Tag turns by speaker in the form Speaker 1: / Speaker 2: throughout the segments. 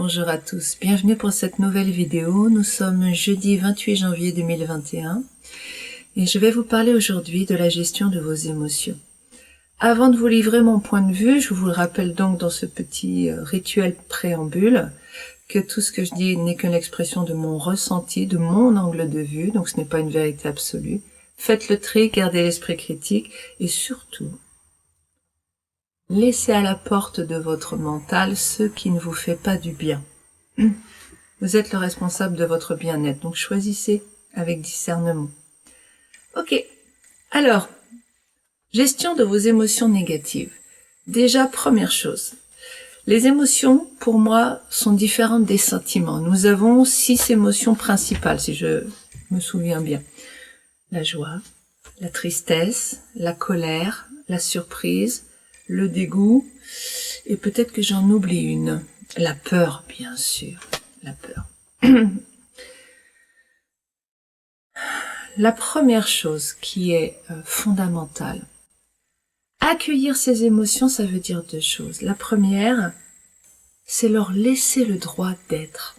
Speaker 1: Bonjour à tous, bienvenue pour cette nouvelle vidéo. Nous sommes jeudi 28 janvier 2021 et je vais vous parler aujourd'hui de la gestion de vos émotions. Avant de vous livrer mon point de vue, je vous le rappelle donc dans ce petit rituel préambule que tout ce que je dis n'est qu'une expression de mon ressenti, de mon angle de vue, donc ce n'est pas une vérité absolue. Faites le tri, gardez l'esprit critique et surtout, laissez à la porte de votre mental ce qui ne vous fait pas du bien. Vous êtes le responsable de votre bien-être, donc choisissez avec discernement. Ok, alors, gestion de vos émotions négatives. Déjà, première chose, les émotions, pour moi, sont différentes des sentiments. Nous avons 6 émotions principales, si je me souviens bien. La joie, la tristesse, la colère, la surprise, le dégoût, et peut-être que j'en oublie une. La peur, bien sûr. La peur. La première chose qui est fondamentale, accueillir ces émotions, ça veut dire 2 choses. La première, c'est leur laisser le droit d'être.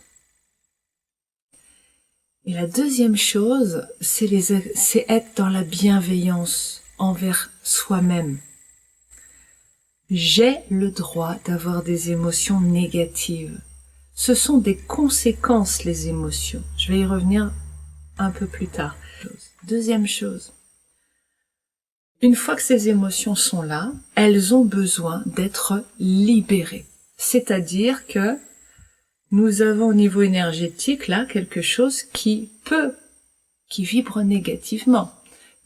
Speaker 1: Et la deuxième chose, c'est être dans la bienveillance envers soi-même. J'ai le droit d'avoir des émotions négatives. Ce sont des conséquences, les émotions. Je vais y revenir un peu plus tard. Deuxième chose, une fois que ces émotions sont là, elles ont besoin d'être libérées. C'est-à-dire que nous avons au niveau énergétique là quelque chose qui vibre négativement.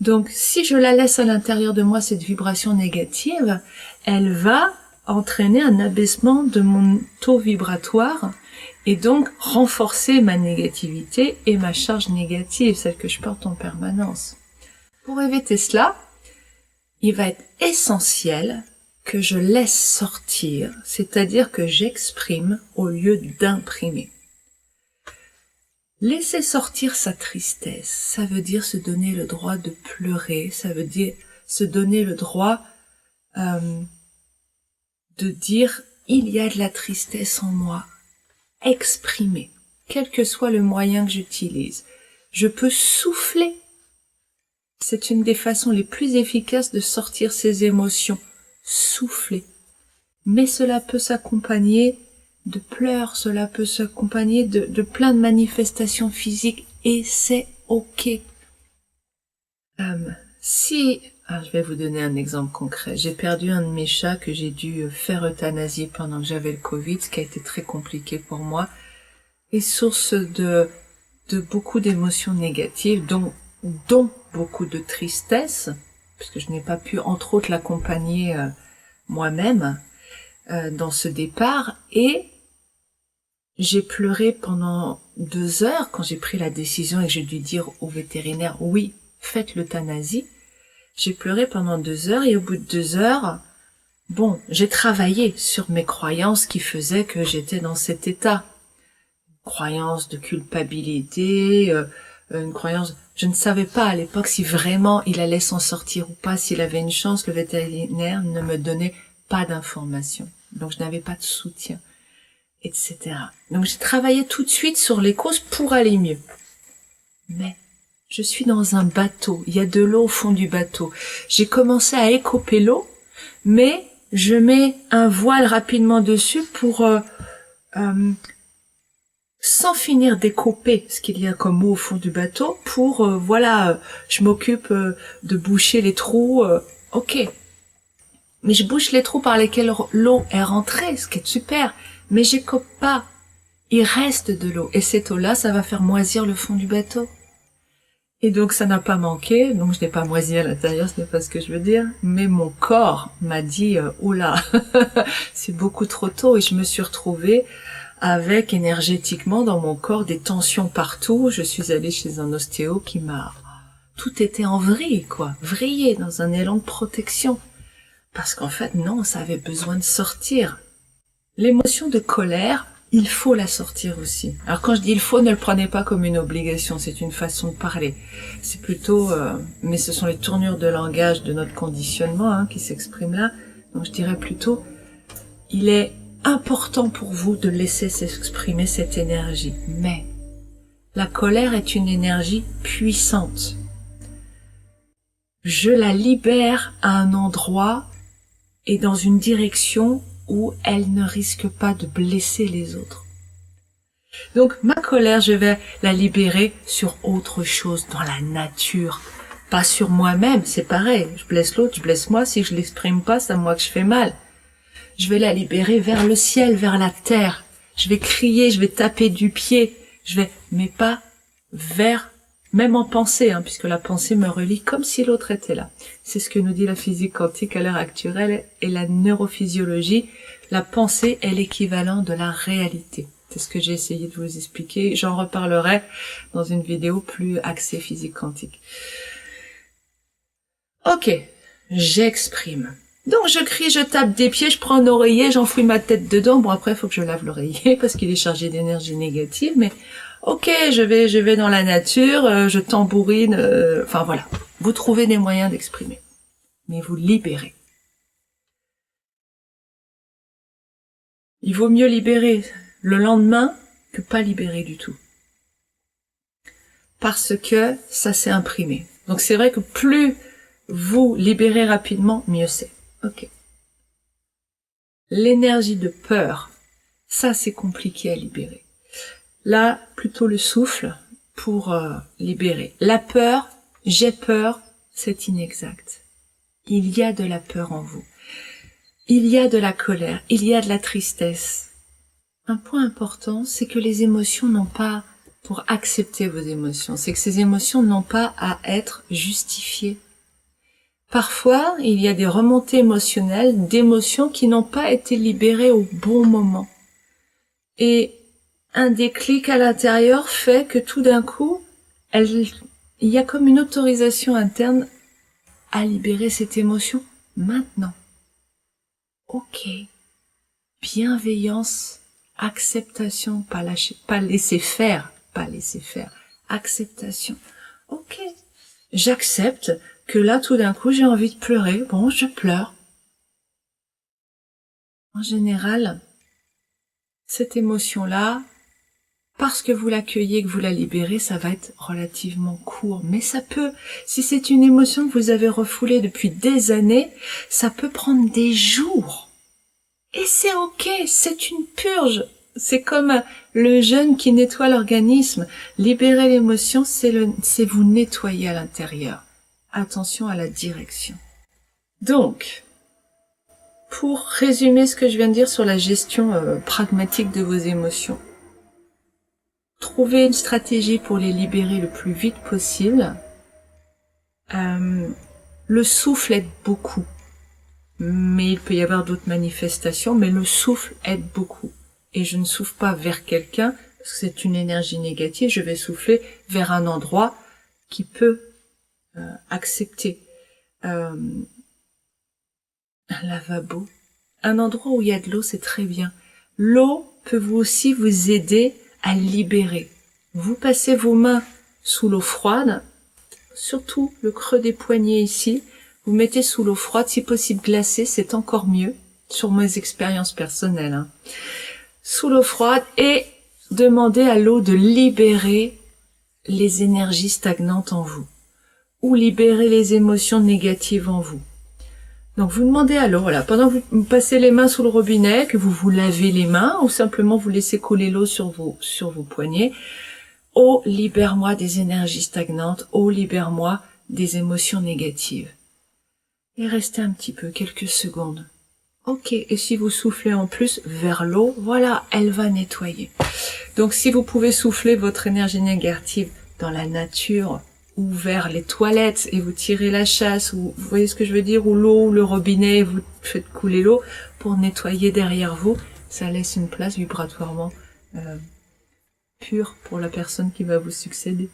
Speaker 1: Donc, si je la laisse à l'intérieur de moi, cette vibration négative, elle va entraîner un abaissement de mon taux vibratoire et donc renforcer ma négativité et ma charge négative, celle que je porte en permanence. Pour éviter cela, il va être essentiel que je laisse sortir, c'est-à-dire que j'exprime au lieu d'imprimer. Laisser sortir sa tristesse, ça veut dire se donner le droit de pleurer, ça veut dire se donner le droit de dire « il y a de la tristesse en moi », exprimer, quel que soit le moyen que j'utilise. Je peux souffler, c'est une des façons les plus efficaces de sortir ses émotions, souffler. Mais cela peut s'accompagner de pleurs, cela peut s'accompagner de plein de manifestations physiques et c'est ok. Je vais vous donner un exemple concret. J'ai perdu un de mes chats que j'ai dû faire euthanasier pendant que j'avais le Covid, ce qui a été très compliqué pour moi et source de beaucoup d'émotions négatives, dont beaucoup de tristesse, puisque je n'ai pas pu entre autres l'accompagner moi-même dans ce départ et j'ai pleuré pendant 2 heures quand j'ai pris la décision et que j'ai dû dire au vétérinaire « oui, faites l'euthanasie ». J'ai pleuré pendant 2 heures et au bout de 2 heures, j'ai travaillé sur mes croyances qui faisaient que j'étais dans cet état. Une croyance de culpabilité, une croyance... Je ne savais pas à l'époque si vraiment il allait s'en sortir ou pas, s'il avait une chance, le vétérinaire ne me donnait pas d'informations. Donc je n'avais pas de soutien, etc. Donc j'ai travaillé tout de suite sur les causes pour aller mieux. Mais je suis dans un bateau, il y a de l'eau au fond du bateau. J'ai commencé à écoper l'eau, mais je mets un voile rapidement dessus pour, sans finir d'écoper ce qu'il y a comme eau au fond du bateau, pour, je m'occupe de boucher les trous, ok. Mais je bouche les trous par lesquels l'eau est rentrée, ce qui est super, mais j'écope pas. Il reste de l'eau, et cette eau-là, ça va faire moisir le fond du bateau. Et donc ça n'a pas manqué, donc je n'ai pas moisi à l'intérieur, ce n'est pas ce que je veux dire, mais mon corps m'a dit « oh là, c'est beaucoup trop tôt » et je me suis retrouvée avec énergétiquement dans mon corps des tensions partout. Je suis allée chez un ostéo qui m'a... Tout était en vrille, quoi, vrillé dans un élan de protection. Parce qu'en fait, non, ça avait besoin de sortir. L'émotion de colère, il faut la sortir aussi. Alors quand je dis il faut, ne le prenez pas comme une obligation, c'est une façon de parler. C'est plutôt, mais ce sont les tournures de langage de notre conditionnement qui s'expriment là. Donc je dirais plutôt, il est important pour vous de laisser s'exprimer cette énergie. Mais la colère est une énergie puissante. Je la libère à un endroit et dans une direction où elle ne risque pas de blesser les autres. Donc ma colère, je vais la libérer sur autre chose, dans la nature, pas sur moi-même. C'est pareil, je blesse l'autre, je blesse moi. Si je l'exprime pas, c'est à moi que je fais mal. Je vais la libérer vers le ciel, vers la terre. Je vais crier, je vais taper du pied, mais pas vers, même en pensée, puisque la pensée me relie comme si l'autre était là. C'est ce que nous dit la physique quantique à l'heure actuelle et la neurophysiologie. La pensée est l'équivalent de la réalité. C'est ce que j'ai essayé de vous expliquer. J'en reparlerai dans une vidéo plus axée physique quantique. Ok, j'exprime. Donc je crie, je tape des pieds, je prends un oreiller, j'enfouis ma tête dedans. Bon, après il faut que je lave l'oreiller parce qu'il est chargé d'énergie négative, mais ok, je vais dans la nature, je tambourine, enfin voilà. Vous trouvez des moyens d'exprimer, mais vous libérez. Il vaut mieux libérer le lendemain que pas libérer du tout. Parce que ça s'est imprimé. Donc c'est vrai que plus vous libérez rapidement, mieux c'est. Ok. L'énergie de peur, ça c'est compliqué à libérer. Là, plutôt le souffle pour libérer. La peur, j'ai peur, c'est inexact. Il y a de la peur en vous. Il y a de la colère, il y a de la tristesse. Un point important, c'est que les émotions n'ont pas, pour accepter vos émotions, c'est que ces émotions n'ont pas à être justifiées. Parfois, il y a des remontées émotionnelles, d'émotions qui n'ont pas été libérées au bon moment. Et un déclic à l'intérieur fait que tout d'un coup, il y a comme une autorisation interne à libérer cette émotion maintenant. Ok. Bienveillance, acceptation, pas lâcher, pas laisser faire, acceptation. Ok. J'accepte que là, tout d'un coup, j'ai envie de pleurer. Bon, je pleure. En général, cette émotion-là, parce que vous l'accueillez, que vous la libérez, ça va être relativement court. Mais ça peut, si c'est une émotion que vous avez refoulée depuis des années, ça peut prendre des jours. Et c'est ok, c'est une purge. C'est comme le jeûne qui nettoie l'organisme. Libérer l'émotion, c'est vous nettoyer à l'intérieur. Attention à la direction. Donc, pour résumer ce que je viens de dire sur la gestion pragmatique de vos émotions, trouvez une stratégie pour les libérer le plus vite possible. Le souffle aide beaucoup, mais il peut y avoir d'autres manifestations, mais le souffle aide beaucoup. Et je ne souffle pas vers quelqu'un, parce que c'est une énergie négative, je vais souffler vers un endroit qui peut accepter. Un lavabo, un endroit où il y a de l'eau, c'est très bien. L'eau peut aussi vous aider à libérer. Vous passez vos mains sous l'eau froide, surtout le creux des poignets ici, vous mettez sous l'eau froide, si possible glacée, c'est encore mieux, sur mes expériences personnelles. Sous l'eau froide et demandez à l'eau de libérer les énergies stagnantes en vous, ou libérer les émotions négatives en vous. Donc vous demandez à l'eau, voilà, pendant que vous passez les mains sous le robinet, que vous vous lavez les mains, ou simplement vous laissez couler l'eau sur vos poignets, oh, libère-moi des énergies stagnantes, oh, libère-moi des émotions négatives. Et restez un petit peu, quelques secondes. Ok, et si vous soufflez en plus vers l'eau, voilà, elle va nettoyer. Donc si vous pouvez souffler votre énergie négative dans la nature, ou vers les toilettes et vous tirez la chasse, ou vous voyez ce que je veux dire, ou l'eau, ou le robinet, et vous faites couler l'eau pour nettoyer derrière vous, ça laisse une place vibratoirement pure pour la personne qui va vous succéder,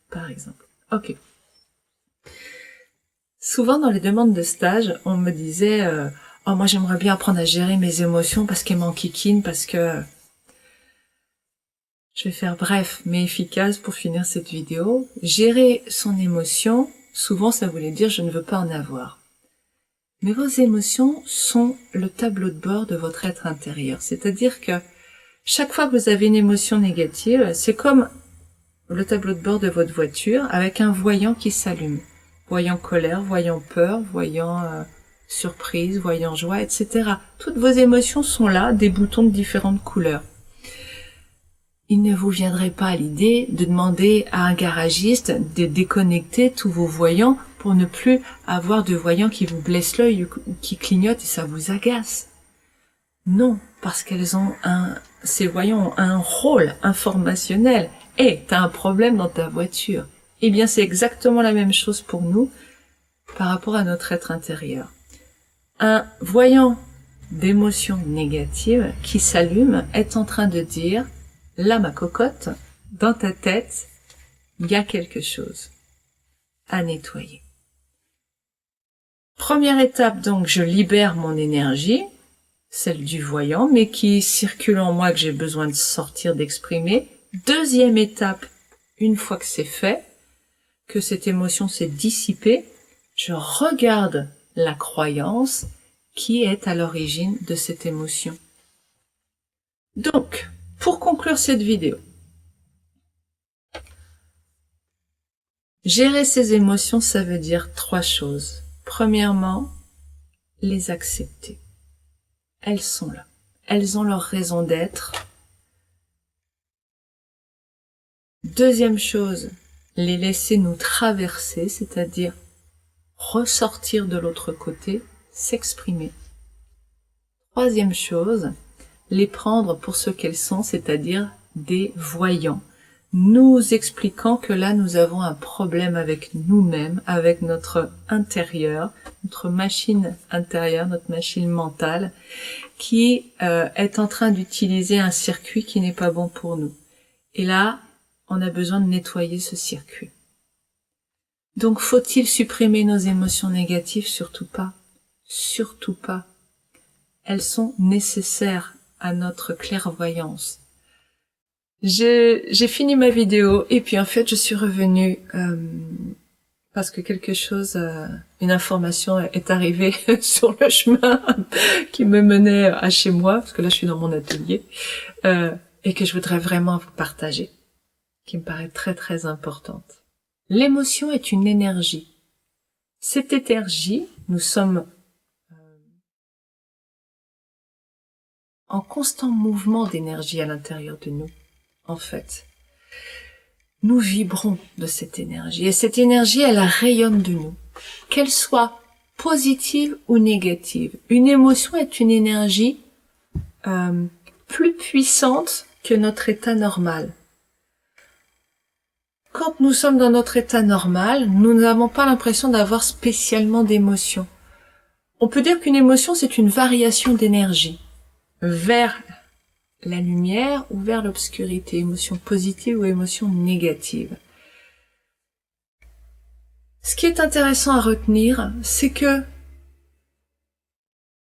Speaker 1: par exemple. Ok. Souvent dans les demandes de stage, on me disait oh moi j'aimerais bien apprendre à gérer mes émotions parce qu'elles m'enquiquinent, parce que... Je vais faire bref mais efficace pour finir cette vidéo. Gérer son émotion, souvent ça voulait dire je ne veux pas en avoir. Mais vos émotions sont le tableau de bord de votre être intérieur. C'est-à-dire que chaque fois que vous avez une émotion négative, c'est comme le tableau de bord de votre voiture avec un voyant qui s'allume. Voyant colère, voyant peur, voyant surprise, voyant joie, etc. Toutes vos émotions sont là, des boutons de différentes couleurs. Il ne vous viendrait pas à l'idée de demander à un garagiste de déconnecter tous vos voyants pour ne plus avoir de voyants qui vous blessent l'œil ou qui clignotent et ça vous agace. Non, parce ces voyants ont un rôle informationnel. T'as un problème dans ta voiture. Eh bien, c'est exactement la même chose pour nous par rapport à notre être intérieur. Un voyant d'émotions négatives qui s'allume est en train de dire « Là, ma cocotte, dans ta tête, il y a quelque chose à nettoyer. » Première étape, donc, je libère mon énergie, celle du voyant, mais qui circule en moi, que j'ai besoin de sortir, d'exprimer. Deuxième étape, une fois que c'est fait, que cette émotion s'est dissipée, je regarde la croyance qui est à l'origine de cette émotion. Donc, pour conclure cette vidéo, gérer ses émotions, ça veut dire 3 choses. Premièrement, les accepter. Elles sont là. Elles ont leur raison d'être. Deuxième chose, les laisser nous traverser, c'est-à-dire ressortir de l'autre côté, s'exprimer. Troisième chose, les prendre pour ce qu'elles sont, c'est-à-dire des voyants, nous expliquant que là nous avons un problème avec nous-mêmes, avec notre intérieur, notre machine intérieure, notre machine mentale, qui est en train d'utiliser un circuit qui n'est pas bon pour nous. Et là, on a besoin de nettoyer ce circuit. Donc, faut-il supprimer nos émotions négatives? Surtout pas. Surtout pas. Elles sont nécessaires à notre clairvoyance. J'ai fini ma vidéo et puis en fait, je suis revenue parce que une information est arrivée sur le chemin qui me menait à chez moi, parce que là, je suis dans mon atelier, et que je voudrais vraiment vous partager, qui me paraît très très importante. L'émotion est une énergie. Cette énergie, nous sommes en constant mouvement d'énergie à l'intérieur de nous, en fait. Nous vibrons de cette énergie, et cette énergie, elle rayonne de nous, qu'elle soit positive ou négative. Une émotion est une énergie plus puissante que notre état normal. Quand nous sommes dans notre état normal, nous n'avons pas l'impression d'avoir spécialement d'émotion. On peut dire qu'une émotion, c'est une variation d'énergie vers la lumière ou vers l'obscurité, émotion positive ou émotion négative. Ce qui est intéressant à retenir, c'est que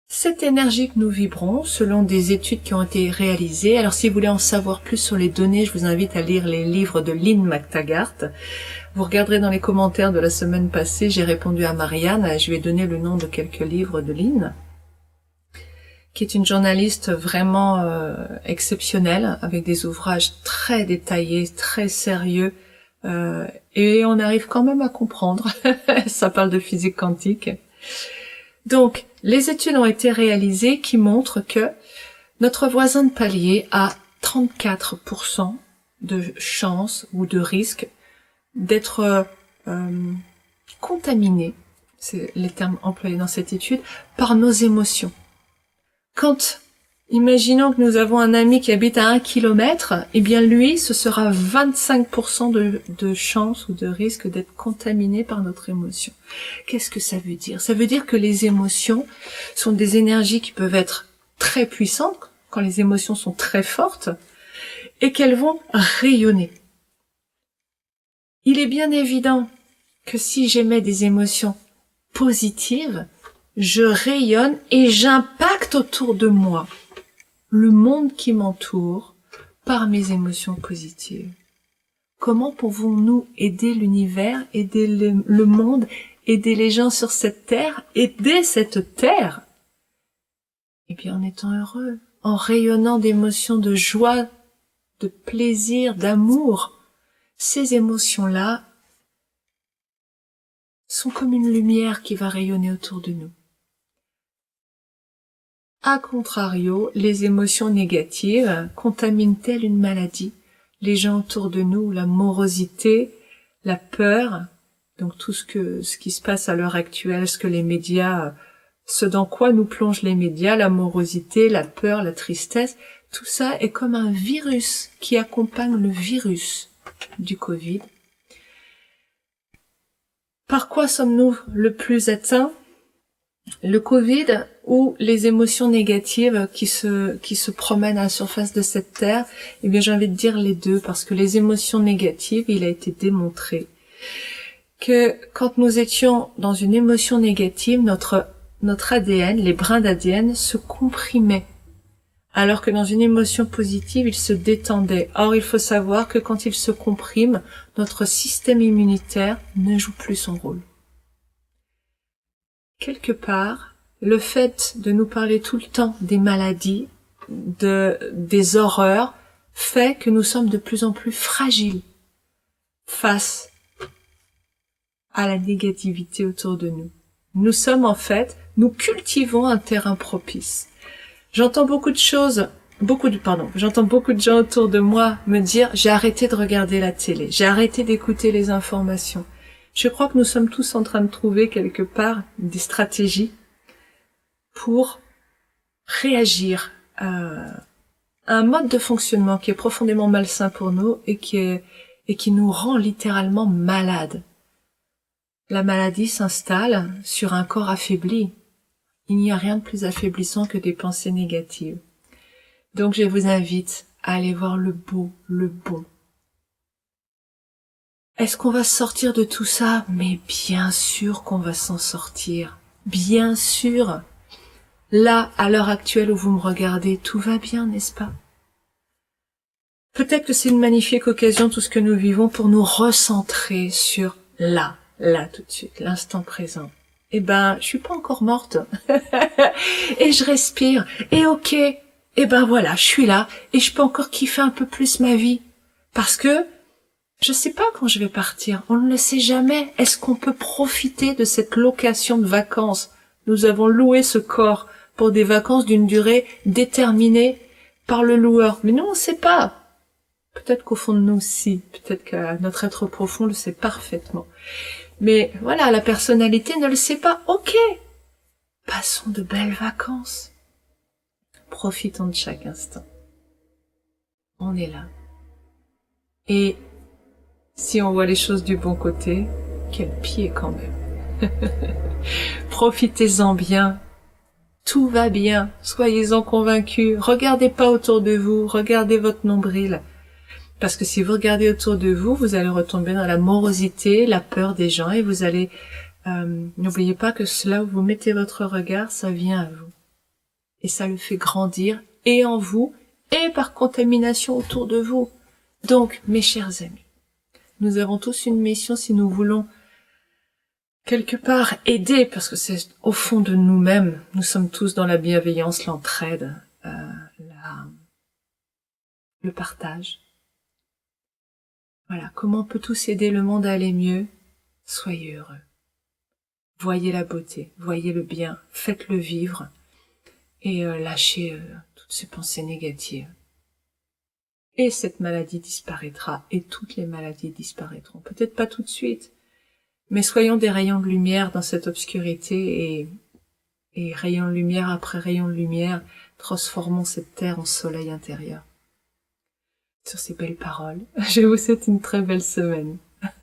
Speaker 1: cette énergie que nous vibrons, selon des études qui ont été réalisées, alors si vous voulez en savoir plus sur les données, je vous invite à lire les livres de Lynn McTaggart. Vous regarderez dans les commentaires de la semaine passée, j'ai répondu à Marianne, je lui ai donné le nom de quelques livres de Lynn, qui est une journaliste vraiment exceptionnelle, avec des ouvrages très détaillés, très sérieux, et on arrive quand même à comprendre. Ça parle de physique quantique. Donc, les études ont été réalisées qui montrent que notre voisin de palier a 34% de chance ou de risque d'être contaminé, c'est les termes employés dans cette étude, par nos émotions. Quand, imaginons que nous avons un ami qui habite à 1 kilomètre, eh bien lui, ce sera 25% de chance ou de risque d'être contaminé par notre émotion. Qu'est-ce que ça veut dire? Ça veut dire que les émotions sont des énergies qui peuvent être très puissantes, quand les émotions sont très fortes, et qu'elles vont rayonner. Il est bien évident que si j'émets des émotions positives, je rayonne et j'impacte autour de moi le monde qui m'entoure par mes émotions positives. Comment pouvons-nous aider l'univers, aider le monde, aider les gens sur cette terre, aider cette terre, et bien en étant heureux, en rayonnant d'émotions de joie, de plaisir, d'amour. Ces émotions-là sont comme une lumière qui va rayonner autour de nous. A contrario, les émotions négatives contaminent-elles une maladie? Les gens autour de nous, la morosité, la peur, donc tout ce qui se passe à l'heure actuelle, ce dans quoi nous plongent les médias, la morosité, la peur, la tristesse, tout ça est comme un virus qui accompagne le virus du Covid. Par quoi sommes-nous le plus atteints? Le Covid ou les émotions négatives qui se promènent à la surface de cette terre? Eh bien, j'ai envie de dire les deux, parce que les émotions négatives, il a été démontré que quand nous étions dans une émotion négative, notre ADN, les brins d'ADN se comprimaient, alors que dans une émotion positive, ils se détendaient. Or, il faut savoir que quand ils se compriment, notre système immunitaire ne joue plus son rôle. Quelque part, le fait de nous parler tout le temps des maladies, des horreurs, fait que nous sommes de plus en plus fragiles face à la négativité autour de nous. Nous cultivons un terrain propice. J'entends beaucoup de gens autour de moi me dire, j'ai arrêté de regarder la télé, j'ai arrêté d'écouter les informations. Je crois que nous sommes tous en train de trouver quelque part des stratégies pour réagir à un mode de fonctionnement qui est profondément malsain pour nous et qui nous rend littéralement malades. La maladie s'installe sur un corps affaibli. Il n'y a rien de plus affaiblissant que des pensées négatives. Donc je vous invite à aller voir le beau, le bon. Est-ce qu'on va sortir de tout ça? Mais bien sûr qu'on va s'en sortir. Bien sûr. Là, à l'heure actuelle où vous me regardez, tout va bien, n'est-ce pas? Peut-être que c'est une magnifique occasion, tout ce que nous vivons, pour nous recentrer sur là tout de suite, l'instant présent. Eh ben, je suis pas encore morte. Et je respire. Et ok. Eh ben voilà, je suis là. Et je peux encore kiffer un peu plus ma vie. Parce que je sais pas quand je vais partir. On ne le sait jamais. Est-ce qu'on peut profiter de cette location de vacances? Nous avons loué ce corps pour des vacances d'une durée déterminée par le loueur. Mais nous, on ne sait pas. Peut-être qu'au fond de nous, si. Peut-être que notre être profond le sait parfaitement. Mais voilà, la personnalité ne le sait pas. Ok. Passons de belles vacances. Profitons de chaque instant. On est là. Et si on voit les choses du bon côté, quel pied quand même. Profitez-en bien. Tout va bien. Soyez-en convaincus. Regardez pas autour de vous. Regardez votre nombril. Parce que si vous regardez autour de vous, vous allez retomber dans la morosité, la peur des gens et vous allez... n'oubliez pas que là où vous mettez votre regard, ça vient à vous. Et ça le fait grandir et en vous et par contamination autour de vous. Donc, mes chers amis, nous avons tous une mission si nous voulons quelque part aider, parce que c'est au fond de nous-mêmes, nous sommes tous dans la bienveillance, l'entraide, le partage. Voilà, comment on peut tous aider le monde à aller mieux? Soyez heureux. Voyez la beauté, voyez le bien, faites-le vivre et lâchez toutes ces pensées négatives. Et cette maladie disparaîtra, et toutes les maladies disparaîtront. Peut-être pas tout de suite, mais soyons des rayons de lumière dans cette obscurité et rayon de lumière après rayon de lumière, transformons cette terre en soleil intérieur. Sur ces belles paroles, je vous souhaite une très belle semaine.